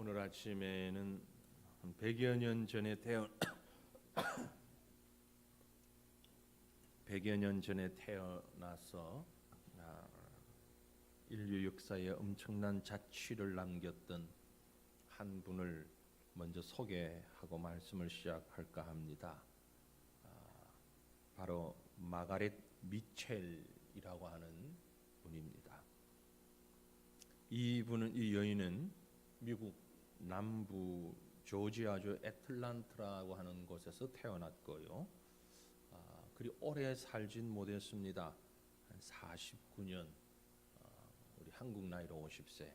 오늘 아침에는 한 100여 년 전에 100여 년 전에 태어나서 인류 역사에 엄청난 자취를 남겼던 한 분을 먼저 소개하고 말씀을 시작할까 합니다. 바로 마가렛 미첼이라고 하는 분입니다. 이 여인은 미국 남부 조지아주 애틀란타라고 하는 곳에서 태어났고요. 그리 오래 살진 못했습니다. 한 49년, 우리 한국 나이로 50세,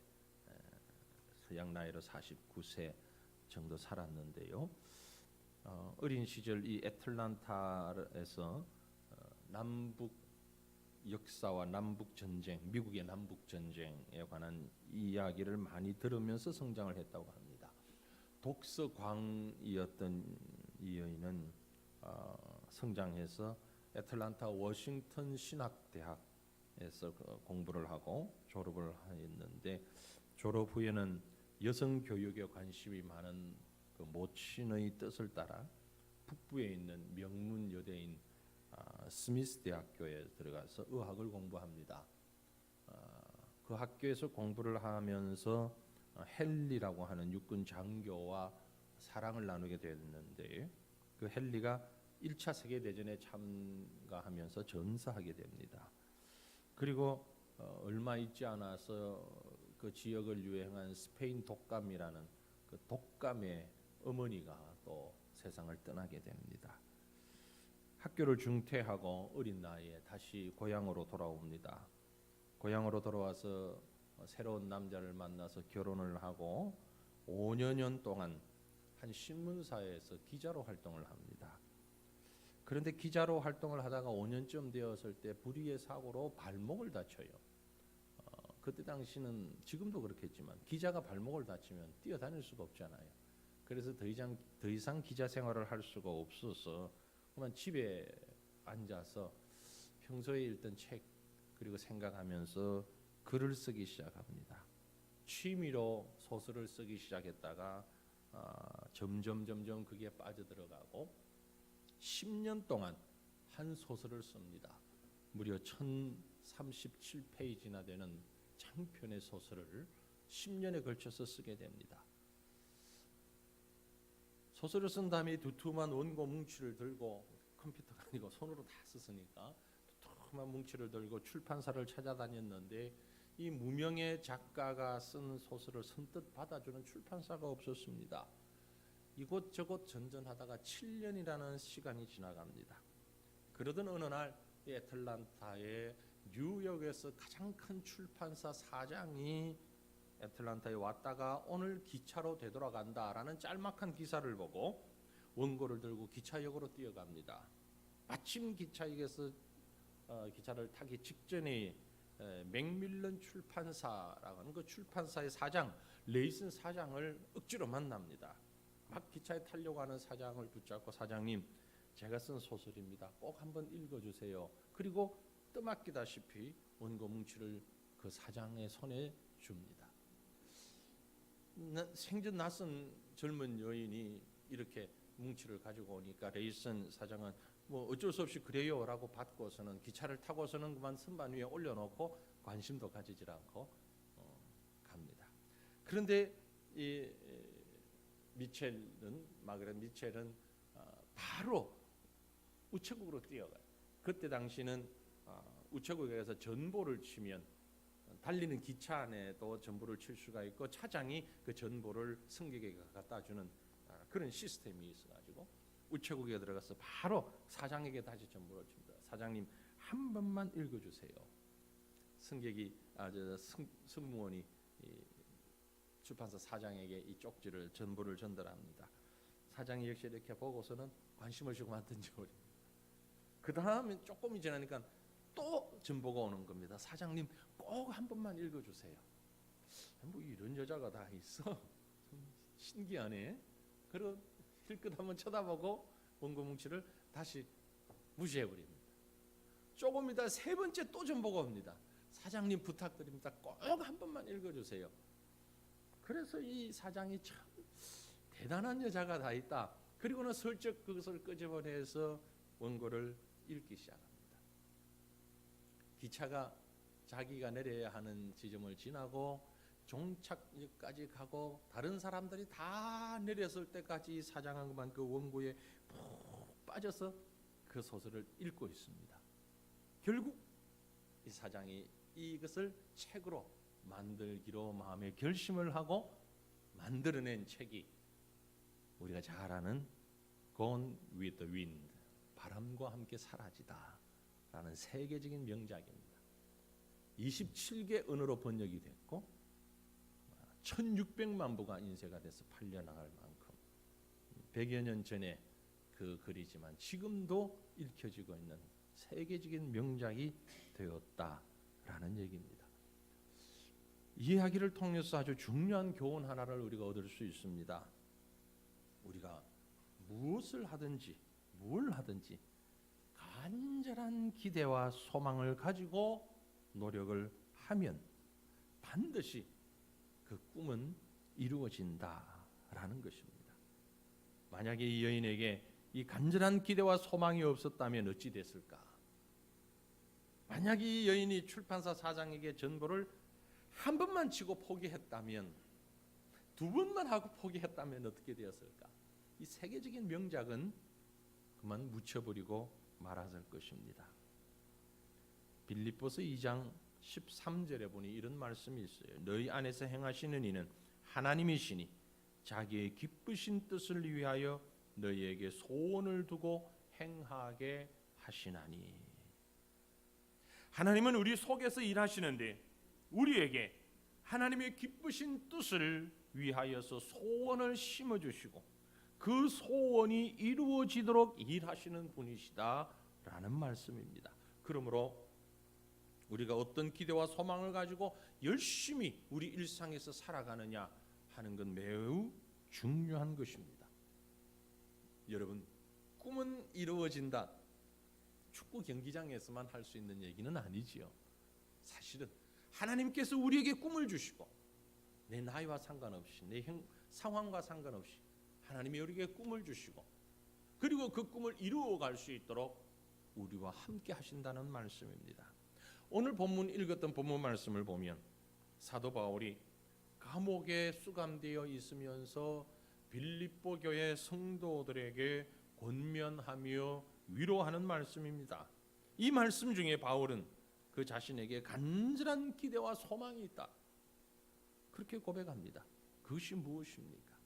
서양 나이로 49세 정도 살았는데요. 어린 시절 이 애틀란타에서 남북 역사와 남북 전쟁, 미국의 남북 전쟁에 관한 이야기를 많이 들으면서 성장을 했다고 합니다. 독서광이었던 이 여인은 성장해서 애틀란타 워싱턴 신학대학에서 공부를 하고 졸업을 했는데, 졸업 후에는 여성 교육에 관심이 많은 그 모친의 뜻을 따라 북부에 있는 명문 여대인 스미스 대학교에 들어가서 의학을 공부합니다. 그 학교에서 공부를 하면서 헨리라고 하는 육군 장교와 사랑을 나누게 됐는데, 그 헨리가 1차 세계대전에 참가하면서 전사하게 됩니다. 그리고 얼마 있지 않아서 그 지역을 유행한 스페인 독감이라는 그 독감의 어머니가 또 세상을 떠나게 됩니다. 학교를 중퇴하고 어린 나이에 다시 고향으로 돌아옵니다. 고향으로 돌아와서 새로운 남자를 만나서 결혼을 하고 5년 동안 한 신문사에서 기자로 활동을 합니다. 그런데 기자로 활동을 하다가 5년쯤 되었을 때 불의의 사고로 발목을 다쳐요. 그때 당시는 지금도 그렇겠지만 기자가 발목을 다치면 뛰어다닐 수가 없잖아요. 그래서 더 이상 기자 생활을 할 수가 없어서 그만 집에 앉아서 평소에 읽던 책 그리고 생각하면서 글을 쓰기 시작합니다. 취미로 소설을 쓰기 시작했다가 점점 그게 빠져들어가고 10년 동안 한 소설을 씁니다. 무려 1037페이지나 되는 장편의 소설을 10년에 걸쳐서 쓰게 됩니다. 소설을 쓴 다음에 두툼한 원고 뭉치를 들고, 컴퓨터가 아니고 손으로 다 썼으니까 두툼한 뭉치를 들고 출판사를 찾아다녔는데 이 무명의 작가가 쓴 소설을 선뜻 받아주는 출판사가 없었습니다. 이곳저곳 전전하다가 7년이라는 시간이 지나갑니다. 그러던 어느 날 애틀란타의 뉴욕에서 가장 큰 출판사 사장이 애틀란타에 왔다가 오늘 기차로 되돌아간다라는 짤막한 기사를 보고 원고를 들고 기차역으로 뛰어갑니다. 마침 기차역에서 기차를 타기 직전에 맥밀런 출판사라고 하는 그 출판사의 사장, 레이슨 사장을 억지로 만납니다. 막 기차에 타려고 하는 사장을 붙잡고, 사장님, 제가 쓴 소설입니다. 꼭 한번 읽어주세요. 그리고 떠맡기다시피 원고 뭉치를 그 사장의 손에 줍니다. 생전 낯선 젊은 여인이 이렇게 뭉치를 가지고 오니까 레이슨 사장은 뭐 어쩔 수 없이 그래요라고 받고서는 기차를 타고서는 그만 선반 위에 올려놓고 관심도 가지질 않고 갑니다. 그런데 이 마가렛 미첼은 바로 우체국으로 뛰어가요. 그때 당시는 우체국에서 전보를 치면 달리는 기차 안에도 전보를 칠 수가 있고, 차장이 그 전보를 승객에게 갖다 주는 그런 시스템이 있어가지고 우체국에 들어가서 바로 사장에게 다시 전보를 줍니다. 사장님, 한 번만 읽어주세요. 승무원이 출판사 사장에게 이 쪽지를 전보를 전달합니다. 사장이 역시 이렇게 보고서는 관심을 주고만 던져버립니다. 그 다음에 조금이 지나니까 또 전보가 오는 겁니다. 사장님, 꼭 한 번만 읽어주세요. 뭐 이런 여자가 다 있어? 신기하네. 그리고 힐끗 한번 쳐다보고 원고 뭉치를 다시 무시해버립니다. 조금 이따 세 번째 또 전보가 옵니다. 사장님, 부탁드립니다. 꼭 한 번만 읽어주세요. 그래서 이 사장이 참 대단한 여자가 다 있다. 그리고는 슬쩍 그것을 끄집어내서 원고를 읽기 시작합니다. 기차가 자기가 내려야 하는 지점을 지나고 종착역까지 가고 다른 사람들이 다 내렸을 때까지 사장은 그만 그 원고에 푹 빠져서 그 소설을 읽고 있습니다. 결국 이 사장이 이것을 책으로 만들기로 마음의 결심을 하고 만들어낸 책이 우리가 잘 아는 Gone with the Wind, 바람과 함께 사라지다 라는 세계적인 명작입니다. 27개 언어로 번역이 됐고 1600만 부가 인쇄가 돼서 팔려나갈 만큼 100여 년 전에 그 글이지만 지금도 읽혀지고 있는 세계적인 명작이 되었다라는 얘기입니다. 이 이야기를 통해서 아주 중요한 교훈 하나를 우리가 얻을 수 있습니다. 우리가 무엇을 하든지 뭘 하든지 간절한 기대와 소망을 가지고 노력을 하면 반드시 그 꿈은 이루어진다라는 것입니다. 만약에 이 여인에게 이 간절한 기대와 소망이 없었다면 어찌 됐을까? 만약에 이 여인이 출판사 사장에게 전보를 한 번만 치고 포기했다면, 두 번만 하고 포기했다면 어떻게 되었을까? 이 세계적인 명작은 그만 묻혀버리고 말았을 것입니다. 빌립보서 2장 13절에 보니 이런 말씀이 있어요. 너희 안에서 행하시는 이는 하나님이시니 자기의 기쁘신 뜻을 위하여 너희에게 소원을 두고 행하게 하시나니. 하나님은 우리 속에서 일하시는데 우리에게 하나님의 기쁘신 뜻을 위하여서 소원을 심어주시고 그 소원이 이루어지도록 일하시는 분이시다라는 말씀입니다. 그러므로 우리가 어떤 기대와 소망을 가지고 열심히 우리 일상에서 살아가느냐 하는 건 매우 중요한 것입니다. 여러분, 꿈은 이루어진다. 축구 경기장에서만 할 수 있는 얘기는 아니지요. 사실은 하나님께서 우리에게 꿈을 주시고 내 나이와 상관없이 내 상황과 상관없이 하나님이 우리에게 꿈을 주시고 그리고 그 꿈을 이루어갈 수 있도록 우리와 함께 하신다는 말씀입니다. 오늘 본문 읽었던 본문 말씀을 보면 사도 바울이 감옥에 수감되어 있으면서 빌립보 교회 성도들에게 권면하며 위로하는 말씀입니다. 이 말씀 중에 바울은 그 자신에게 간절한 기대와 소망이 있다. 그렇게 고백합니다. 그것이 무엇입니까?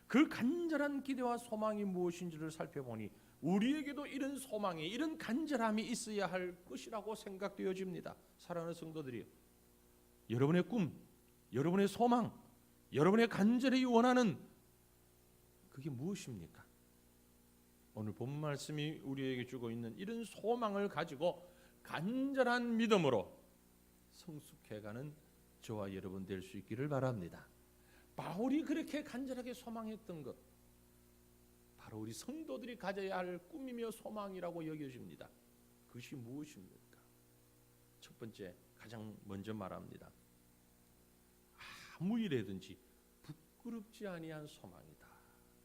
그 간절한 기대와 소망이 무엇인지를 살펴보니 우리에게도 이런 소망이, 이런 간절함이 있어야 할 것이라고 생각되어집니다. 사랑하는 성도들이요, 여러분의 꿈, 여러분의 소망, 여러분의 간절히 원하는 그게 무엇입니까? 오늘 본 말씀이 우리에게 주고 있는 이런 소망을 가지고 간절한 믿음으로 성숙해가는 저와 여러분 될 수 있기를 바랍니다. 바울이 그렇게 간절하게 소망했던 것, 바로 우리 성도들이 가져야 할 꿈이며 소망이라고 여겨집니다. 그것이 무엇입니까? 첫 번째, 가장 먼저 말합니다. 아무 일에든지 부끄럽지 아니한 소망이다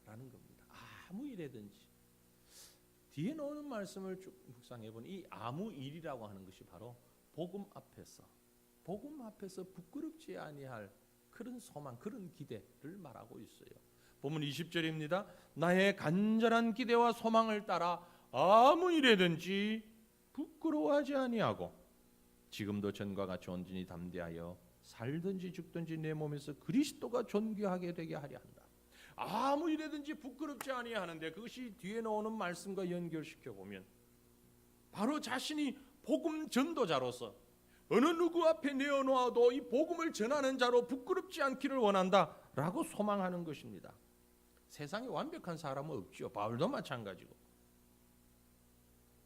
라는 겁니다. 아무 일에든지. 뒤에 나오는 말씀을 쭉 묵상해 보니 이 아무 일이라고 하는 것이 바로 복음 앞에서 부끄럽지 아니할 그런 소망, 그런 기대를 말하고 있어요. 본문 20절입니다. 나의 간절한 기대와 소망을 따라 아무 일에든지 부끄러워하지 아니하고 지금도 전과 같이 온전히 담대하여 살든지 죽든지 내 몸에서 그리스도가 존귀하게 되게 하려 한다. 아무 일에든지 부끄럽지 아니하는데 그것이 뒤에 나오는 말씀과 연결시켜 보면 바로 자신이 복음 전도자로서 어느 누구 앞에 내어놓아도 이 복음을 전하는 자로 부끄럽지 않기를 원한다라고 소망하는 것입니다. 세상에 완벽한 사람은 없지요. 바울도 마찬가지고.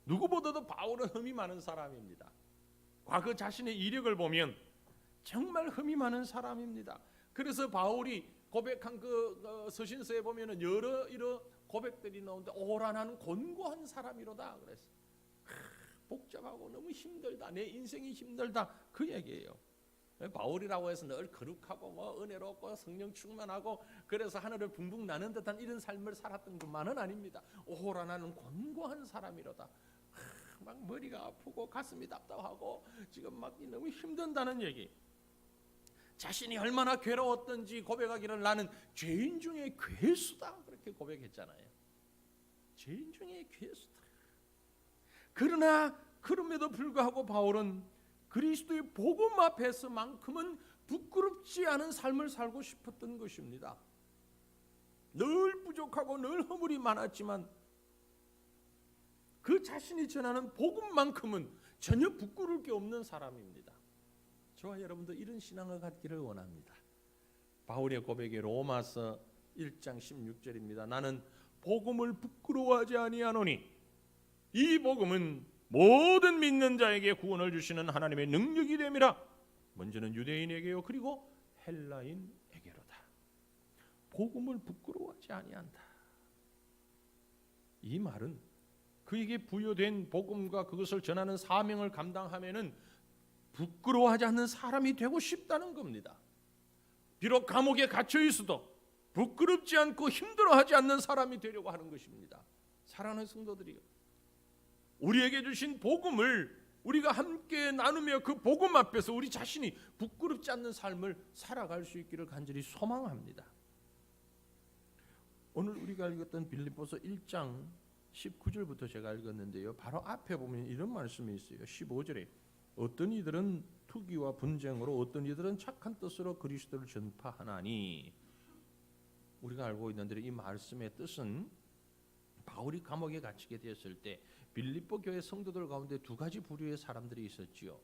누구보다도 바울은 흠이 많은 사람입니다. 과거 자신의 이력을 보면 정말 흠이 많은 사람입니다. 그래서 바울이 고백한 그 서신서에 보면은 여러 고백들이 나오는데 오란한 곤고한 사람이로다 그랬어. 복잡하고 너무 힘들다. 내 인생이 힘들다. 그 얘기예요. 바울이라고 해서 늘 거룩하고 뭐 은혜롭고 성령 충만하고 그래서 하늘을 붕붕 나는 듯한 이런 삶을 살았던 것만은 아닙니다. 오호라 나는 곤고한 사람이로다. 막 머리가 아프고 가슴이 답답하고 지금 막 너무 힘든다는 얘기. 자신이 얼마나 괴로웠던지 고백하기를 나는 죄인 중에 괴수다 그렇게 고백했잖아요. 죄인 중에 괴수다. 그러나 그럼에도 불구하고 바울은 그리스도의 복음 앞에서만큼은 부끄럽지 않은 삶을 살고 싶었던 것입니다. 늘 부족하고 늘 허물이 많았지만 그 자신이 전하는 복음만큼은 전혀 부끄러울 게 없는 사람입니다. 저와 여러분도 이런 신앙을 갖기를 원합니다. 바울의 고백이 로마서 1장 16절입니다. 나는 복음을 부끄러워하지 아니하노니 이 복음은 모든 믿는 자에게 구원을 주시는 하나님의 능력이 됨이라. 먼저는 유대인에게요 그리고 헬라인에게로다. 복음을 부끄러워하지 아니한다. 이 말은 그에게 부여된 복음과 그것을 전하는 사명을 감당하면은 부끄러워하지 않는 사람이 되고 싶다는 겁니다. 비록 감옥에 갇혀 있어도 부끄럽지 않고 힘들어하지 않는 사람이 되려고 하는 것입니다. 사랑하는 성도들이요, 우리에게 주신 복음을 우리가 함께 나누며 그 복음 앞에서 우리 자신이 부끄럽지 않는 삶을 살아갈 수 있기를 간절히 소망합니다. 오늘 우리가 읽었던 빌립보서 1장 19절부터 제가 읽었는데요, 바로 앞에 보면 이런 말씀이 있어요. 15절에 어떤 이들은 투기와 분쟁으로 어떤 이들은 착한 뜻으로 그리스도를 전파하나니. 우리가 알고 있는 대로 이 말씀의 뜻은 바울이 감옥에 갇히게 되었을 때 빌립보 교회 성도들 가운데 두 가지 부류의 사람들이 있었지요.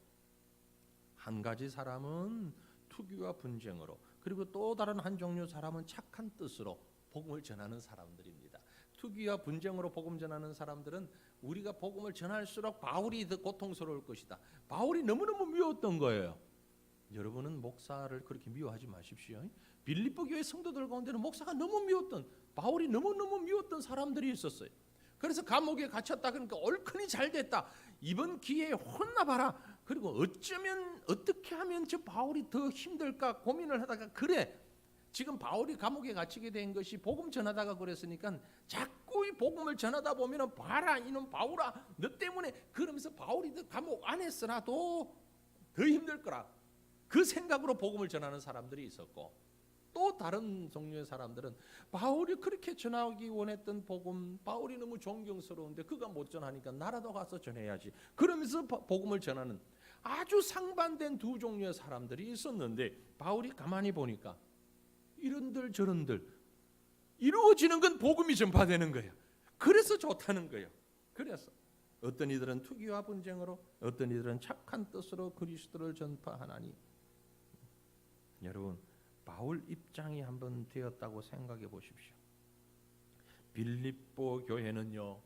한 가지 사람은 투기와 분쟁으로, 그리고 또 다른 한 종류 사람은 착한 뜻으로 복음을 전하는 사람들입니다. 투기와 분쟁으로 복음 전하는 사람들은 우리가 복음을 전할수록 바울이 더 고통스러울 것이다. 바울이 너무너무 미웠던 거예요. 여러분은 목사를 그렇게 미워하지 마십시오. 빌립보 교회 성도들 가운데는 목사가 너무 미웠던, 바울이 너무너무 미웠던 사람들이 있었어요. 그래서 감옥에 갇혔다 그러니까 얼큰이 잘 됐다. 이번 기회에 혼나봐라. 그리고 어쩌면 어떻게 하면 저 바울이 더 힘들까 고민을 하다가, 그래 지금 바울이 감옥에 갇히게 된 것이 복음 전하다가 그랬으니까 자꾸 이 복음을 전하다 보면은 봐라 이놈 바울아 너 때문에, 그러면서 바울이 더 감옥 안에서라도 더 힘들 거라, 그 생각으로 복음을 전하는 사람들이 있었고, 또 다른 종류의 사람들은 바울이 그렇게 전하기 원했던 복음, 바울이 너무 존경스러운데 그가 못 전하니까 나라도 가서 전해야지, 그러면서 복음을 전하는 아주 상반된 두 종류의 사람들이 있었는데, 바울이 가만히 보니까 이런들 저런들 이루어지는 건 복음이 전파되는 거예요. 그래서 좋다는 거예요. 그래서 어떤 이들은 투기와 분쟁으로, 어떤 이들은 착한 뜻으로 그리스도를 전파하나니. 여러분, 바울 입장이 한번 되었다고 생각해 보십시오. 빌립보 교회는요,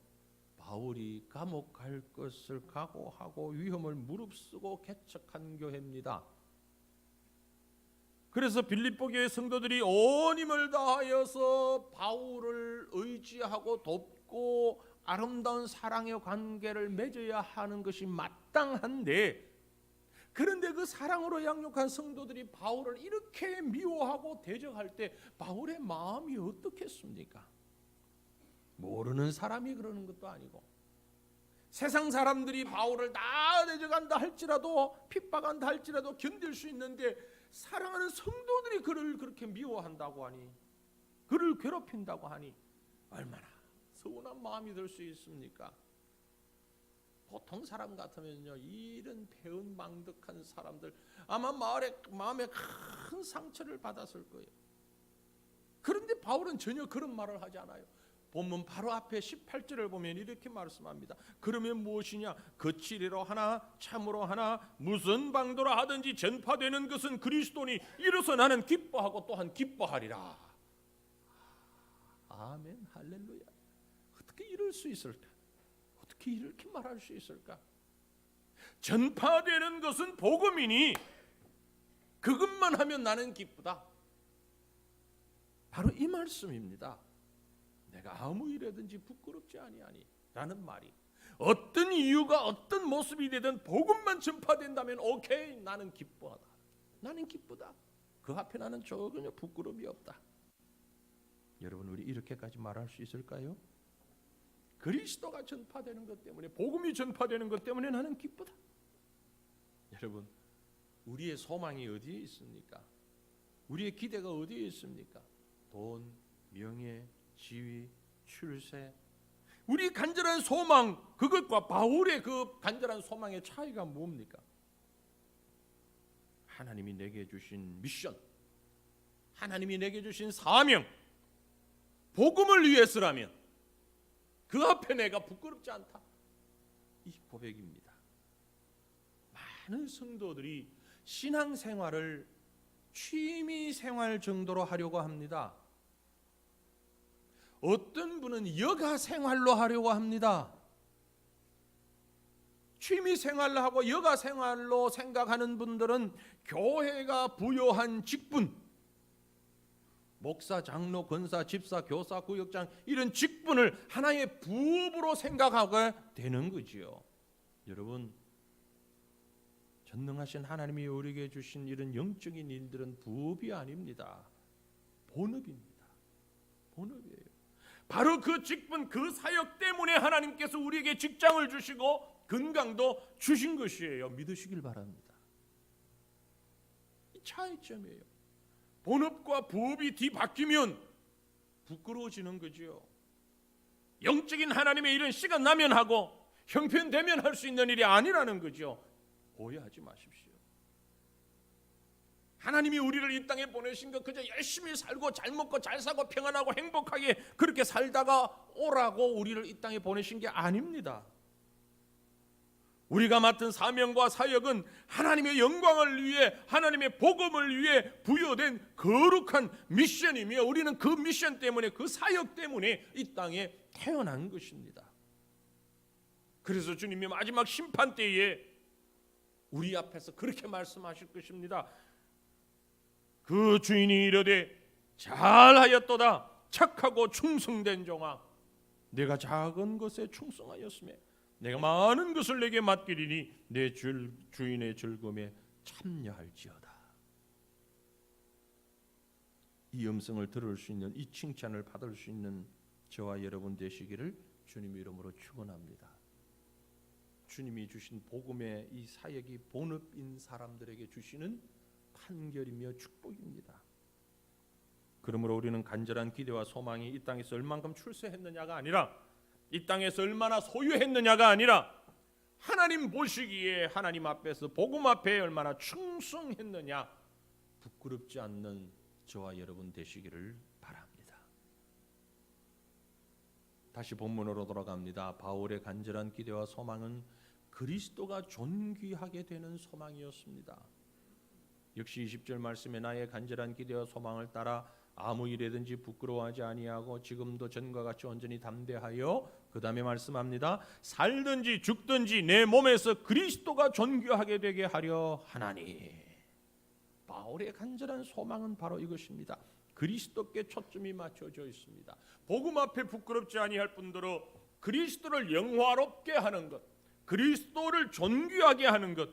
바울이 감옥 갈 것을 각오하고 위험을 무릅쓰고 개척한 교회입니다. 그래서 빌립보 교회 성도들이 온 힘을 다하여서 바울을 의지하고 돕고 아름다운 사랑의 관계를 맺어야 하는 것이 마땅한데, 그런데 그 사랑으로 양육한 성도들이 바울을 이렇게 미워하고 대적할 때 바울의 마음이 어떻겠습니까? 모르는 사람이 그러는 것도 아니고, 세상 사람들이 바울을 다 대적한다 할지라도, 핍박한다 할지라도 견딜 수 있는데, 사랑하는 성도들이 그를 그렇게 미워한다고 하니, 그를 괴롭힌다고 하니 얼마나 서운한 마음이 들 수 있습니까? 보통 사람 같으면요, 이런 배은망덕한 사람들 아마 마음에 큰 상처를 받았을 거예요. 그런데 바울은 전혀 그런 말을 하지 않아요. 본문 바로 앞에 18절을 보면 이렇게 말씀합니다. 그러면 무엇이냐? 거칠이로 하나 참으로 하나 무슨 방도로 하든지 전파되는 것은 그리스도니 이로써 나는 기뻐하고 또한 기뻐하리라. 아멘, 할렐루야. 어떻게 이럴 수 있을까? 어떻게 이렇게 말할 수 있을까? 전파되는 것은 복음이니 그것만 하면 나는 기쁘다. 바로 이 말씀입니다. 내가 아무 일이든지 부끄럽지 아니하니 라는 말이, 어떤 이유가 어떤 모습이 되든 복음만 전파된다면 오케이, 나는 기뻐하다. 나는 기쁘다. 그 앞에 나는 전혀 부끄러움이 없다. 여러분, 우리 이렇게까지 말할 수 있을까요? 그리스도가 전파되는 것 때문에, 복음이 전파되는 것 때문에 나는 기쁘다. 여러분, 우리의 소망이 어디에 있습니까? 우리의 기대가 어디에 있습니까? 돈, 명예, 지위, 출세. 우리 간절한 소망, 그것과 바울의 그 간절한 소망의 차이가 뭡니까? 하나님이 내게 주신 미션, 하나님이 내게 주신 사명, 복음을 위해서라면 그 앞에 내가 부끄럽지 않다. 이 고백입니다. 많은 성도들이 신앙생활을 취미생활 정도로 하려고 합니다. 어떤 분은 여가생활로 하려고 합니다. 취미생활로 하고 여가생활로 생각하는 분들은 교회가 부여한 직분, 목사, 장로, 권사, 집사, 교사, 구역장, 이런 직분을 하나의 부업으로 생각하게 되는 거지요. 여러분, 전능하신 하나님이 우리에게 주신 이런 영적인 일들은 부업이 아닙니다. 본업입니다. 본업이에요. 바로 그 직분, 그 사역 때문에 하나님께서 우리에게 직장을 주시고 건강도 주신 것이에요. 믿으시길 바랍니다. 이 차이점이에요. 본업과 부업이 뒤바뀌면 부끄러워지는 거지요. 영적인 하나님의 일은 시간 나면 하고 형편되면 할 수 있는 일이 아니라는 거죠. 오해하지 마십시오. 하나님이 우리를 이 땅에 보내신 것 그저 열심히 살고 잘 먹고 잘 사고 평안하고 행복하게 그렇게 살다가 오라고 우리를 이 땅에 보내신 게 아닙니다. 우리가 맡은 사명과 사역은 하나님의 영광을 위해, 하나님의 복음을 위해 부여된 거룩한 미션이며, 우리는 그 미션 때문에, 그 사역 때문에 이 땅에 태어난 것입니다. 그래서 주님이 마지막 심판 때에 우리 앞에서 그렇게 말씀하실 것입니다. 그 주인이 이르되 잘하였도다 착하고 충성된 종아, 내가 작은 것에 충성하였으며 내가 많은 것을 내게 맡기리니 내 주인의 즐거움에 참여할지어다. 이 음성을 들을 수 있는, 이 칭찬을 받을 수 있는 저와 여러분 되시기를 주님 이름으로 축원합니다. 주님이 주신 복음의 이 사역이 본업인 사람들에게 주시는 판결이며 축복입니다. 그러므로 우리는 간절한 기대와 소망이 이 땅에서 얼만큼 출세했느냐가 아니라, 이 땅에서 얼마나 소유했느냐가 아니라, 하나님 보시기에 하나님 앞에서 복음 앞에 얼마나 충성했느냐, 부끄럽지 않는 저와 여러분 되시기를 바랍니다. 다시 본문으로 돌아갑니다. 바울의 간절한 기대와 소망은 그리스도가 존귀하게 되는 소망이었습니다. 역시 20절 말씀에 나의 간절한 기대와 소망을 따라 아무 일에든지 부끄러워하지 아니하고 지금도 전과 같이 온전히 담대하여, 그 다음에 말씀합니다. 살든지 죽든지 내 몸에서 그리스도가 존귀하게 되게 하려 하나니. 바울의 간절한 소망은 바로 이것입니다. 그리스도께 초점이 맞춰져 있습니다. 복음 앞에 부끄럽지 아니할 뿐더러 그리스도를 영화롭게 하는 것, 그리스도를 존귀하게 하는 것,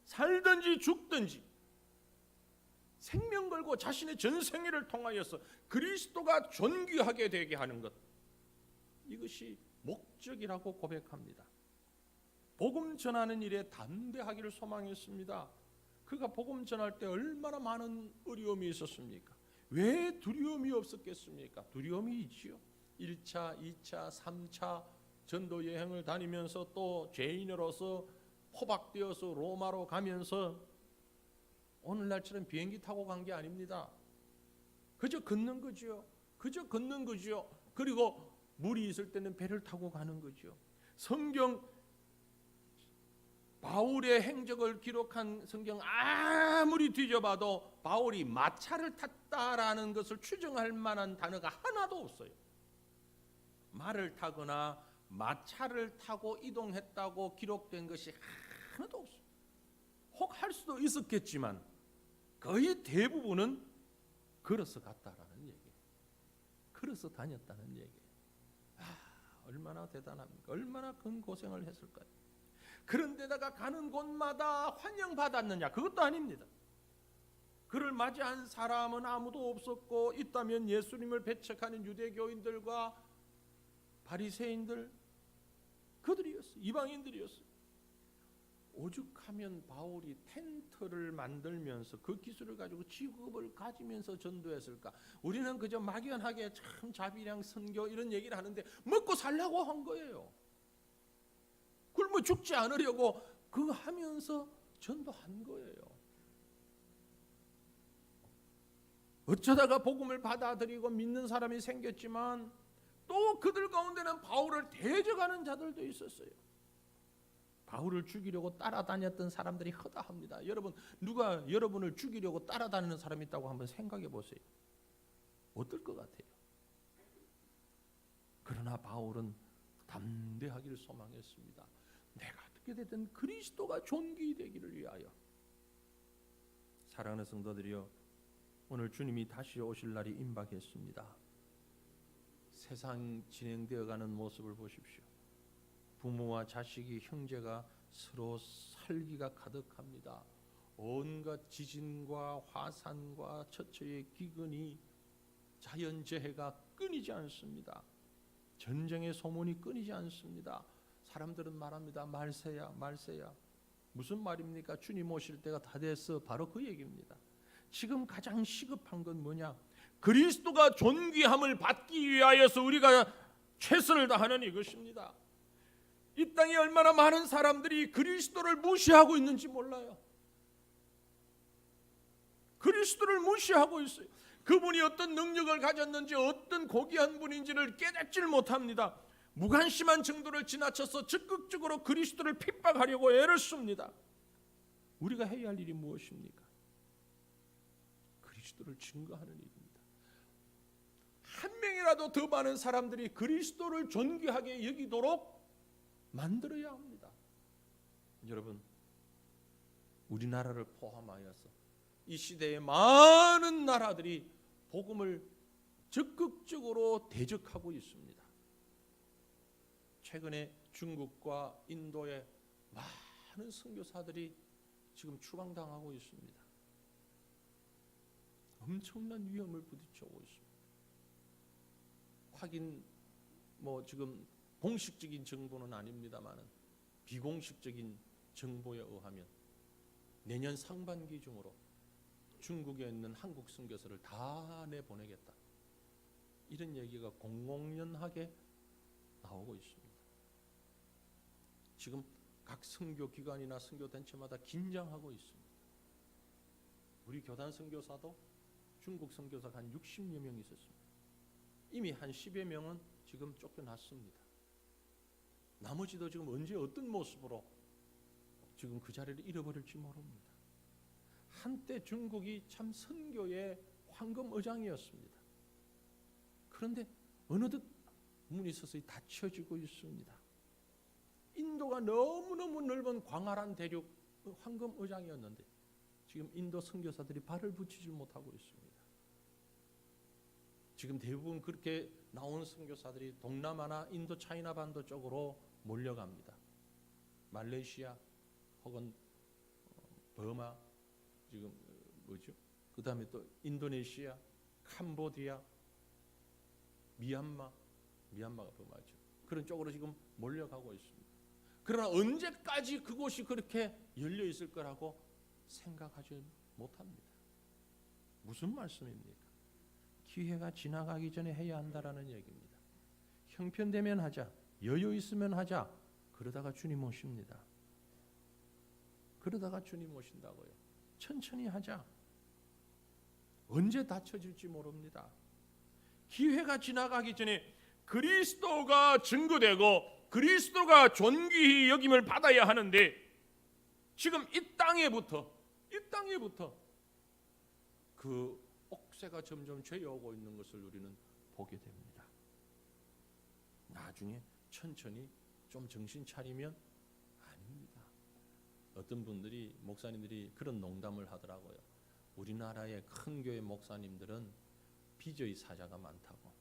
살든지 죽든지 생명 걸고 자신의 전생애를 통하여서 그리스도가 존귀하게 되게 하는 것, 이것이 목적이라고 고백합니다. 복음 전하는 일에 담대하기를 소망했습니다. 그가 복음 전할 때 얼마나 많은 어려움이 있었습니까? 왜 두려움이 없었겠습니까? 두려움이 있지요. 1차, 2차, 3차 전도 여행을 다니면서 또 죄인으로서 포박되어서 로마로 가면서 오늘날처럼 비행기 타고 간 게 아닙니다. 그저 걷는 거죠. 그저 걷는 거죠. 그리고 물이 있을 때는 배를 타고 가는 거죠. 성경 바울의 행적을 기록한 성경 아무리 뒤져봐도 바울이 마차를 탔다라는 것을 추정할 만한 단어가 하나도 없어요. 말을 타거나 마차를 타고 이동했다고 기록된 것이 하나도 없어요. 혹 할 수도 있었겠지만 거의 대부분은 걸어서 갔다라는 얘기예요. 걸어서 다녔다는 얘기예요. 얼마나 대단합니까? 얼마나 큰 고생을 했을까요? 그런데다가 가는 곳마다 환영받았느냐? 그것도 아닙니다. 그를 맞이한 사람은 아무도 없었고, 있다면 예수님을 배척하는 유대교인들과 바리새인들, 그들이었어요. 이방인들이었어요. 오죽하면 바울이 텐트를 만들면서 그 기술을 가지고 직업을 가지면서 전도했을까? 우리는 그저 막연하게 참 자비랑 선교 이런 얘기를 하는데 먹고 살려고 한 거예요. 굶어 죽지 않으려고 그거 하면서 전도한 거예요. 어쩌다가 복음을 받아들이고 믿는 사람이 생겼지만 또 그들 가운데는 바울을 대적하는 자들도 있었어요. 바울을 죽이려고 따라다녔던 사람들이 허다합니다. 여러분, 누가 여러분을 죽이려고 따라다니는 사람이 있다고 한번 생각해 보세요. 어떨 것 같아요? 그러나 바울은 담대하기를 소망했습니다. 내가 어떻게 되든 그리스도가 존귀되기를 위하여. 사랑하는 성도들이여, 오늘 주님이 다시 오실 날이 임박했습니다. 세상 진행되어가는 모습을 보십시오. 부모와 자식이, 형제가 서로 살기가 가득합니다. 온갖 지진과 화산과 처처의 기근이, 자연재해가 끊이지 않습니다. 전쟁의 소문이 끊이지 않습니다. 사람들은 말합니다. 말세야, 말세야. 무슨 말입니까? 주님 오실 때가 다 됐어. 바로 그 얘기입니다. 지금 가장 시급한 건 뭐냐? 그리스도가 존귀함을 받기 위하여서 우리가 최선을 다하는 이것입니다. 이 땅에 얼마나 많은 사람들이 그리스도를 무시하고 있는지 몰라요. 그리스도를 무시하고 있어요. 그분이 어떤 능력을 가졌는지, 어떤 고귀한 분인지를 깨닫지를 못합니다. 무관심한 정도를 지나쳐서 적극적으로 그리스도를 핍박하려고 애를 씁니다. 우리가 해야 할 일이 무엇입니까? 그리스도를 증거하는 일입니다. 한 명이라도 더 많은 사람들이 그리스도를 존귀하게 여기도록 만들어야 합니다. 여러분, 우리나라를 포함하여서 이 시대의 많은 나라들이 복음을 적극적으로 대적하고 있습니다. 최근에 중국과 인도의 많은 선교사들이 지금 추방당하고 있습니다. 엄청난 위험을 부딪혀오고 있습니다. 확인 지금 공식적인 정보는 아닙니다만은 비공식적인 정보에 의하면 내년 상반기 중으로 중국에 있는 한국 선교사를 다 내보내겠다, 이런 얘기가 공공연하게 나오고 있습니다. 지금 각 선교기관이나 선교단체마다 긴장하고 있습니다. 우리 교단 선교사도 중국 선교사가 한 60여 명 있었습니다. 이미 한 10여 명은 지금 쫓겨났습니다. 나머지도 지금 언제 어떤 모습으로 지금 그 자리를 잃어버릴지 모릅니다. 한때 중국이 참 선교의 황금어장이었습니다. 그런데 어느덧 문이 서서히 닫혀지고 있습니다. 인도가 너무너무 넓은 광활한 대륙 황금어장이었는데 지금 인도 선교사들이 발을 붙이지 못하고 있습니다. 지금 대부분 그렇게 나온 선교사들이 동남아나 인도 차이나 반도 쪽으로 몰려갑니다. 말레이시아 혹은 버마, 지금 그 다음에 또 인도네시아, 캄보디아, 미얀마가 버마죠. 그런 쪽으로 지금 몰려가고 있습니다. 그러나 언제까지 그곳이 그렇게 열려 있을 거라고 생각하지 못합니다. 무슨 말씀입니까? 기회가 지나가기 전에 해야 한다라는 얘기입니다. 형편되면 하자, 여유 있으면 하자. 그러다가 주님 오십니다. 그러다가 주님 오신다고요. 천천히 하자. 언제 닫혀질지 모릅니다. 기회가 지나가기 전에 그리스도가 증거되고 그리스도가 존귀히 여김을 받아야 하는데 지금 이 땅에부터 그 옥새가 점점 죄어오고 있는 것을 우리는 보게 됩니다. 나중에 천천히 좀 정신 차리면 아닙니다. 어떤 분들이, 목사님들이 그런 농담을 하더라고요. 우리나라의 큰 교회 목사님들은 비저의 사자가 많다고.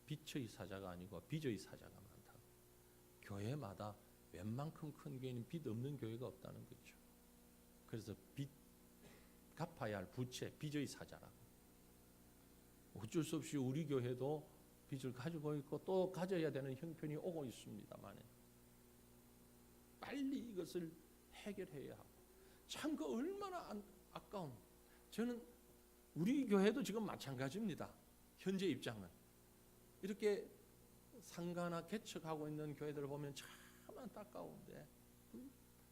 빛의 사자가 아니고 비저의 사자가 많다고. 교회마다 웬만큼 큰 교회는 빚 없는 교회가 없다는 거죠. 그래서 빚 갚아야 할 부채, 빚의 사자라고. 어쩔 수 없이 우리 교회도 빚을 가지고 있고 또 가져야 되는 형편이 오고 있습니다만 빨리 이것을 해결해야 하고, 참 그 얼마나 아까운. 저는 우리 교회도 지금 마찬가지입니다. 현재 입장은 이렇게 상가나 개척하고 있는 교회들을 보면 참 안타까운데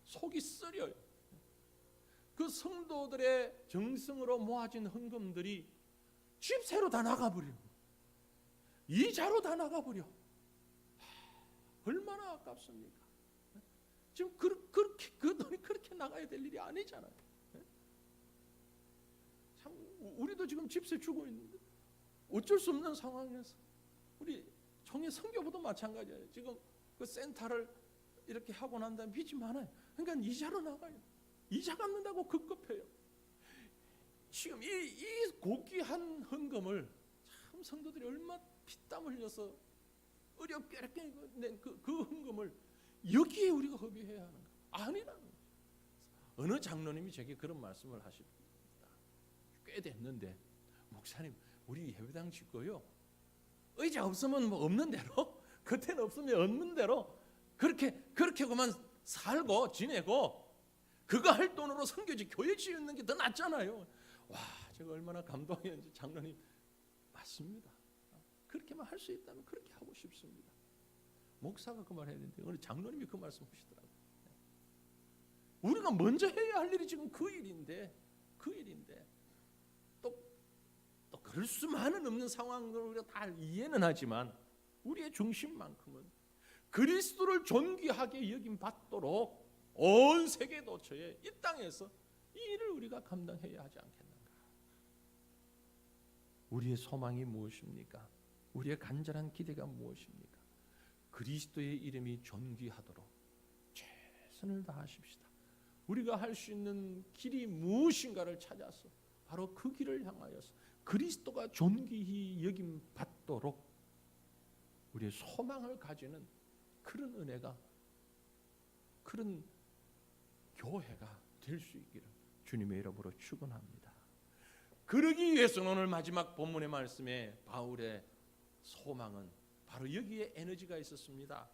속이 쓰려요. 그 성도들의 정성으로 모아진 헌금들이 집세로 다 나가버려, 이자로 다 나가버려. 얼마나 아깝습니까? 지금 그렇게 그 돈이 그렇게 나가야 될 일이 아니잖아요. 참 우리도 지금 집세 주고 있는데 어쩔 수 없는 상황에서 우리 총회 선교부도 마찬가지예요. 지금 그 센터를 이렇게 하고 난 다음에 빚이 많아요. 그러니까 이자로 나가요. 이자 갚는다고 급급해요. 지금 이 고귀한 헌금을 참 성도들이 얼마 피땀 흘려서 어렵게 이렇게 낸 그 헌금을 여기에 우리가 허비해야 하는가? 아니라는 거죠. 어느 장로님이 제게 그런 말씀을 하십니다. 꽤 됐는데, 목사님 우리 예배당 짓고요, 의자 없으면 뭐 없는 대로, 겉에는 없으면 없는 대로 그렇게 그만 살고 지내고 그거 할 돈으로 선교지 교회 지으는 게 더 낫잖아요. 와, 제가 얼마나 감동했는지. 장로님 맞습니다. 그렇게만 할 수 있다면 그렇게 하고 싶습니다. 목사가 그 말 해야 되는데 오늘 장로님이 그 말씀 하시더라고요. 우리가 먼저 해야 할 일이 지금 그 일인데 또 그럴 수만은 없는 상황을 우리가 다 이해는 하지만 우리의 중심만큼은 그리스도를 존귀하게 여김 받도록 온 세계 도처에 이 땅에서 이 일을 우리가 감당해야 하지 않겠는가? 우리의 소망이 무엇입니까? 우리의 간절한 기대가 무엇입니까? 그리스도의 이름이 존귀하도록 최선을 다하십시다. 우리가 할 수 있는 길이 무엇인가를 찾아서 바로 그 길을 향하여서 그리스도가 존귀히 여김 받도록 우리의 소망을 가지는 그런 은혜가, 그런 교회가 될 수 있기를 주님의 이름으로 축원합니다. 그러기 위해서는 오늘 마지막 본문의 말씀에 바울의 소망은 바로 여기에 에너지가 있었습니다.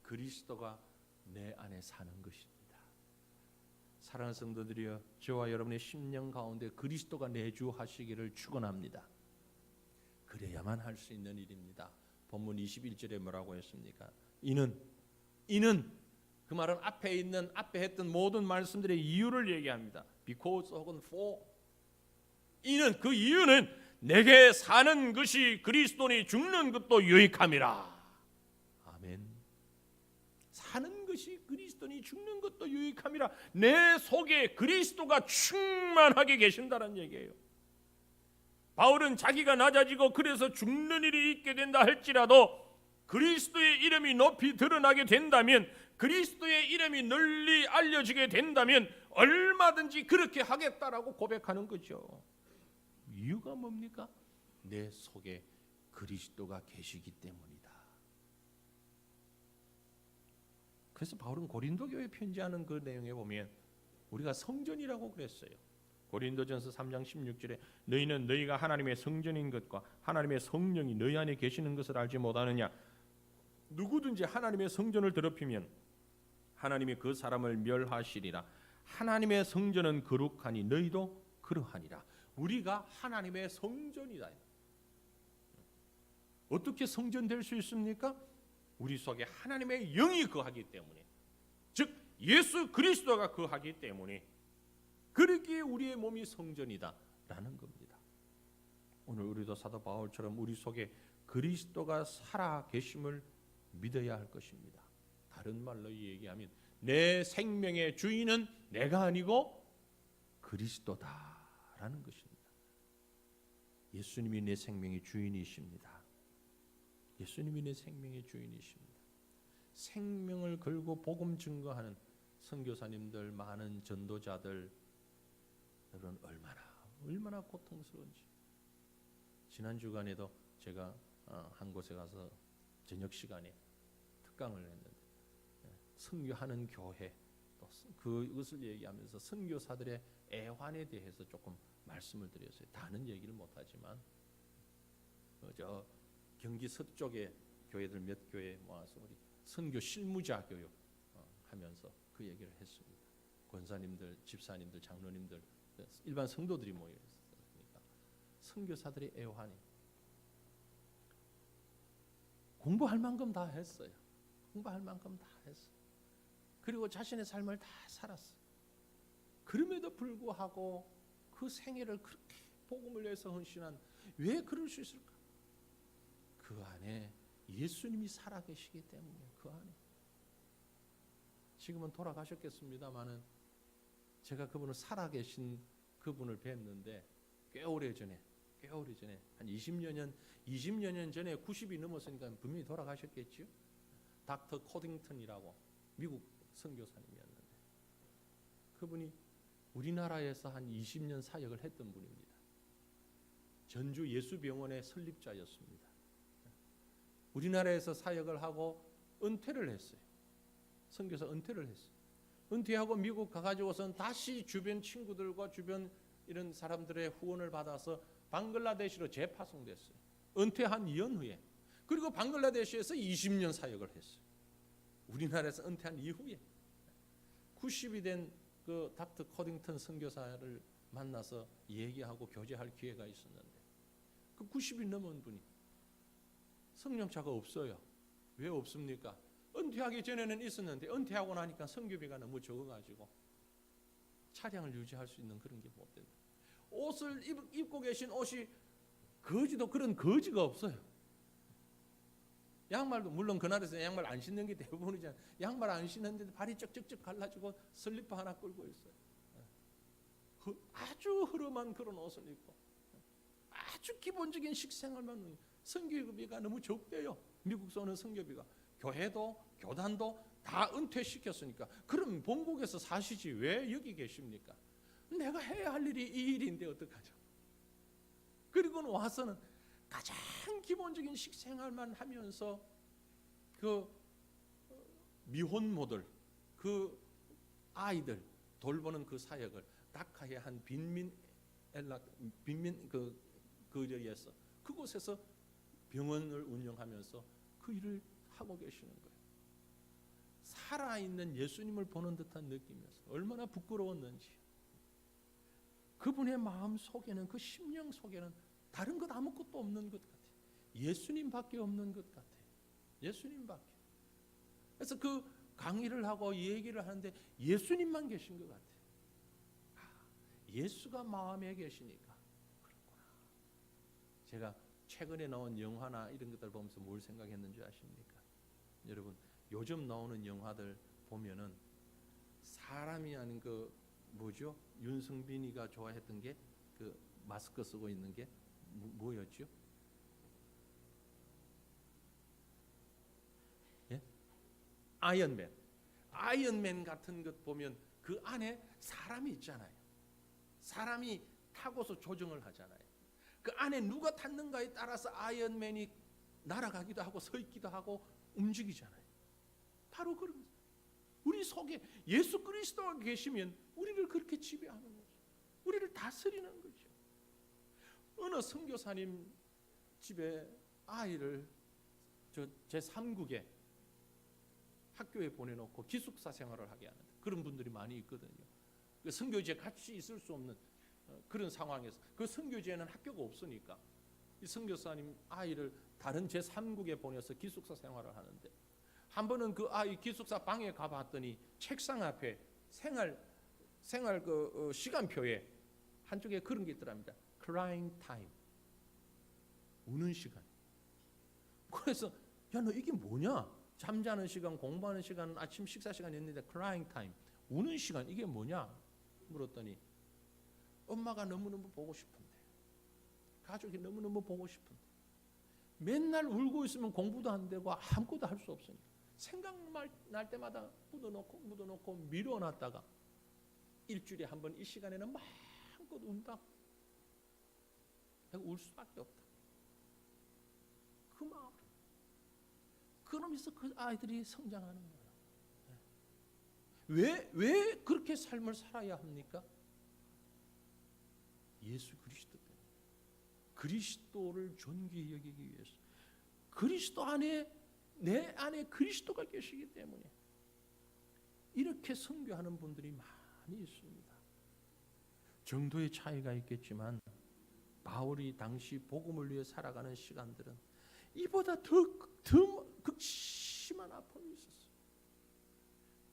그리스도가 내 안에 사는 것입니다. 사랑하는 성도들이여, 저와 여러분의 심령 가운데 그리스도가 내주하시기를 축원합니다. 그래야만 할 수 있는 일입니다. 본문 21절에 뭐라고 했습니까? 이는 그 말은 앞에 했던 모든 말씀들의 이유를 얘기합니다. Because 혹은 for. 이는, 그 이유는 내게 사는 것이 그리스도니 죽는 것도 유익함이라. 아멘. 사는 것이 그리스도니 죽는 것도 유익함이라. 내 속에 그리스도가 충만하게 계신다는 얘기예요. 바울은 자기가 낮아지고 그래서 죽는 일이 있게 된다 할지라도 그리스도의 이름이 높이 드러나게 된다면, 그리스도의 이름이 널리 알려지게 된다면 얼마든지 그렇게 하겠다라고 고백하는 거죠. 이유가 뭡니까? 내 속에 그리스도가 계시기 때문이다. 그래서 바울은 고린도 교회에 편지하는 그 내용에 보면 우리가 성전이라고 그랬어요. 고린도전서 3장 16절에 너희는 너희가 하나님의 성전인 것과 하나님의 성령이 너희 안에 계시는 것을 알지 못하느냐? 누구든지 하나님의 성전을 더럽히면 하나님이 그 사람을 멸하시리라. 하나님의 성전은 거룩하니 너희도 그러하니라. 우리가 하나님의 성전이다. 어떻게 성전 될 수 있습니까? 우리 속에 하나님의 영이 거하기 때문에, 즉 예수 그리스도가 거하기 때문에, 그렇기에 우리의 몸이 성전이다라는 겁니다. 오늘 우리도 사도 바울처럼 우리 속에 그리스도가 살아 계심을 믿어야 할 것입니다. 다른 말로 얘기하면 내 생명의 주인은 내가 아니고 그리스도다라는 것입니다. 예수님이 내 생명의 주인이십니다. 예수님이 내 생명의 주인이십니다. 생명을 걸고 복음 증거하는 선교사님들, 많은 전도자들, 여러분 얼마나 고통스러운지. 지난 주간에도 제가 한 곳에 가서 저녁 시간에 특강을 했는데 선교하는 교회, 또 그것을 얘기하면서 선교사들의 애환에 대해서 조금 말씀을 드렸어요. 다는 얘기를 못하지만 저 경기 서쪽에 교회들 몇 교회 모아서 우리 선교 실무자 교육 하면서 그 얘기를 했습니다. 권사님들, 집사님들, 장로님들, 일반 성도들이 모여 있으니까 선교사들의 애환이 공부할 만큼 다 했어요. 공부할 만큼 다 했어요. 그리고 자신의 삶을 다 살았어요. 그럼에도 불구하고 그 생애를 그렇게 복음을 위해서 헌신한, 왜 그럴 수 있을까? 그 안에 예수님이 살아계시기 때문에. 그 안에 지금은 돌아가셨겠습니다마는 제가 그분을 살아계신 그분을 뵀는데 꽤 오래전에 한 20여 년 전에 90이 넘었으니까 분명히 돌아가셨겠죠. 닥터 코딩턴이라고 미국 선교사님이었는데 그분이 우리나라에서 한 20년 사역을 했던 분입니다. 전주 예수병원의 설립자였습니다. 우리나라에서 사역을 하고 은퇴를 했어요. 선교사 은퇴를 했어요. 은퇴하고 미국 가가지고선 다시 주변 친구들과 주변 이런 사람들의 후원을 받아서 방글라데시로 재파송됐어요. 은퇴한 연후에. 그리고 방글라데시에서 20년 사역을 했어요. 우리나라에서 은퇴한 이후에 90이 된 그 닥터 코딩턴 선교사를 만나서 얘기하고 교제할 기회가 있었는데 그 90이 넘은 분이 성령차가 없어요. 왜 없습니까? 은퇴하기 전에는 있었는데 은퇴하고 나니까 선교비가 너무 적어가지고 차량을 유지할 수 있는 그런 게 못 된다. 옷을 입고 계신 옷이 거지도 그런 거지가 없어요. 양말도 물론 그날에서 양말 안 신는 게 대부분이잖아요. 양말 안 신는데 발이 쩍쩍쩍 갈라지고 슬리퍼 하나 끌고 있어요. 아주 흐름한 그런 옷을 입고 아주 기본적인 식생활만. 선교비가 너무 적대요. 미국서 오는 선교비가. 교회도 교단도 다 은퇴시켰으니까 그럼 본국에서 사시지 왜 여기 계십니까? 내가 해야 할 일이 이 일인데 어떡하죠? 그리고는 와서는 가장 기본적인 식생활만 하면서 그 미혼모들, 그 아이들 돌보는 그 사역을 다카의 한 빈민 그 거리에서 그곳에서 병원을 운영하면서 그 일을 하고 계시는 거예요. 살아있는 예수님을 보는 듯한 느낌이었어요. 얼마나 부끄러웠는지. 그분의 마음 속에는, 그 심령 속에는 다른 것 아무것도 없는 것 같아요. 예수님밖에 없는 것 같아요. 예수님밖에. 그래서 그 강의를 하고 얘기를 하는데 예수님만 계신 것 같아요. 예수가 마음에 계시니까 그렇구나. 제가 최근에 나온 영화나 이런 것들 보면서 뭘 생각했는지 아십니까? 여러분 요즘 나오는 영화들 보면은 사람이 아닌 그 뭐죠? 윤승빈이가 좋아했던 게 그 마스크 쓰고 있는 게 뭐였죠? 예? 아이언맨. 아이언맨 같은 것 보면 그 안에 사람이 있잖아요. 사람이 타고서 조정을 하잖아요. 그 안에 누가 탔는가에 따라서 아이언맨이 날아가기도 하고 서 있기도 하고 움직이잖아요. 바로 그런 거죠. 우리 속에 예수 그리스도가 계시면 우리를 그렇게 지배하는 거죠. 우리를 다스리는 거죠. 어느 선교사님 집에 아이를 제 3국에 학교에 보내놓고 기숙사 생활을 하게 하는 그런 분들이 많이 있거든요. 선교지에 같이 있을 수 없는 그런 상황에서 그 선교지에는 학교가 없으니까 이 선교사님 아이를 다른 제3국에 보내서 기숙사 생활을 하는데 한 번은 그 아이 기숙사 방에 가봤더니 책상 앞에 생활 그 시간표에 한쪽에 그런 게 있더랍니다. Crying time. 우는 시간. 그래서 야, 너 이게 뭐냐? 잠자는 시간, 공부하는 시간, 아침 식사 시간이었는데 crying time. 우는 시간 이게 뭐냐? 물었더니 엄마가 너무너무 보고 싶은데 가족이 너무너무 보고 싶은데 맨날 울고 있으면 공부도 안 되고 아무것도 할 수 없으니까 생각날 때마다 묻어놓고 미뤄놨다가 일주일에 한 번 이 시간에는 마음껏 운다. 울 수밖에 없다. 그 마음. 그러면서 그 아이들이 성장하는 거예요. 왜 그렇게 삶을 살아야 합니까? 예수 그리스도 때문에. 그리스도를 존귀히 여기기 위해서. 그리스도 안에, 내 안에 그리스도가 계시기 때문에 이렇게 선교하는 분들이 많이 있습니다. 정도의 차이가 있겠지만 바울이 당시 복음을 위해 살아가는 시간들은 이보다 더 극심한 아픔이 있었어요.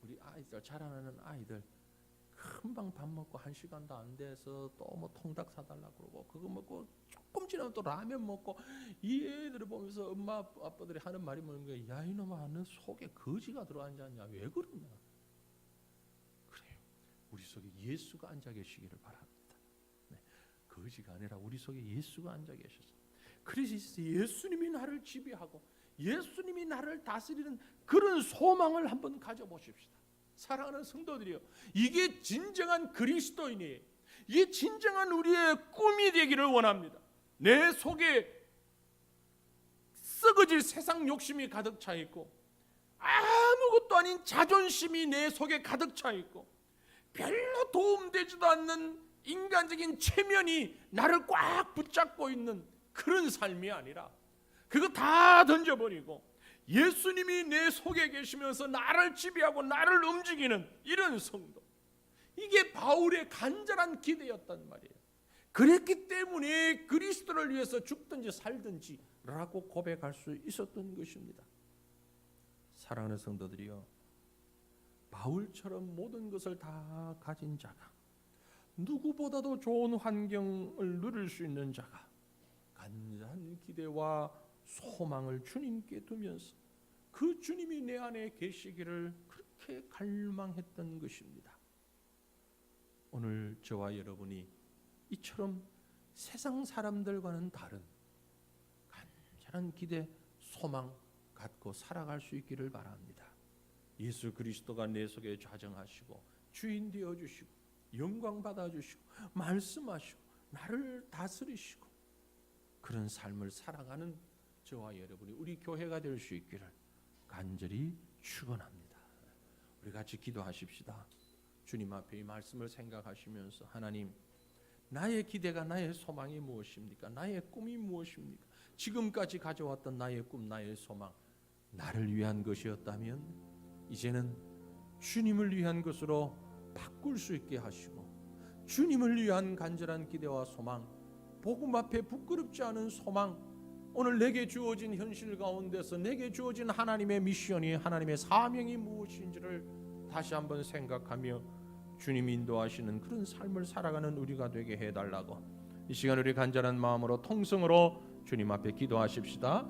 우리 아이들, 자라나는 아이들 금방 밥 먹고 1시간도 안 돼서 또 뭐 통닭 사달라고 그러고, 그거 먹고 조금 지나면 또 라면 먹고, 이 애들을 보면서 엄마 아빠들이 하는 말이 뭐는 거야? 야 이놈아, 너 속에 거지가 들어앉지 않냐? 왜 그러냐? 그래요. 우리 속에 예수가 앉아 계시기를 바랍니다. 네. 거지가 아니라 우리 속에 예수가 앉아 계셔서, 그래서 예수님이 나를 지배하고 예수님이 나를 다스리는 그런 소망을 한번 가져보십시다. 사랑하는 성도들이요, 이게 진정한 그리스도인이, 이게 진정한 우리의 꿈이 되기를 원합니다. 내 속에 썩어질 세상 욕심이 가득 차 있고, 아무것도 아닌 자존심이 내 속에 가득 차 있고, 별로 도움되지도 않는 인간적인 체면이 나를 꽉 붙잡고 있는 그런 삶이 아니라, 그거 다 던져버리고 예수님이 내 속에 계시면서 나를 지배하고 나를 움직이는 이런 성도, 이게 바울의 간절한 기대였단 말이에요. 그랬기 때문에 그리스도를 위해서 죽든지 살든지 라고 고백할 수 있었던 것입니다. 사랑하는 성도들이요, 바울처럼 모든 것을 다 가진 자가, 누구보다도 좋은 환경을 누릴 수 있는 자가 간절한 기대와 소망을 주님께 두면서 그 주님이 내 안에 계시기를 그렇게 갈망했던 것입니다. 오늘 저와 여러분이 이처럼 세상 사람들과는 다른 간절한 기대, 소망 갖고 살아갈 수 있기를 바랍니다. 예수 그리스도가 내 속에 좌정하시고 주인 되어주시고 영광 받아주시고 말씀하시고 나를 다스리시고 그런 삶을 살아가는 저와 여러분이, 우리 교회가 될 수 있기를 간절히 축원합니다. 우리 같이 기도하십시다. 주님 앞에 이 말씀을 생각하시면서, 하나님, 나의 기대가, 나의 소망이 무엇입니까? 나의 꿈이 무엇입니까? 지금까지 가져왔던 나의 꿈, 나의 소망, 나를 위한 것이었다면 이제는 주님을 위한 것으로 바꿀 수 있게 하시고, 주님을 위한 간절한 기대와 소망, 복음 앞에 부끄럽지 않은 소망, 오늘 내게 주어진 현실 가운데서 내게 주어진 하나님의 미션이, 하나님의 사명이 무엇인지를 다시 한번 생각하며 주님이 인도하시는 그런 삶을 살아가는 우리가 되게 해달라고, 이 시간 우리 간절한 마음으로 통성으로 주님 앞에 기도하십시다.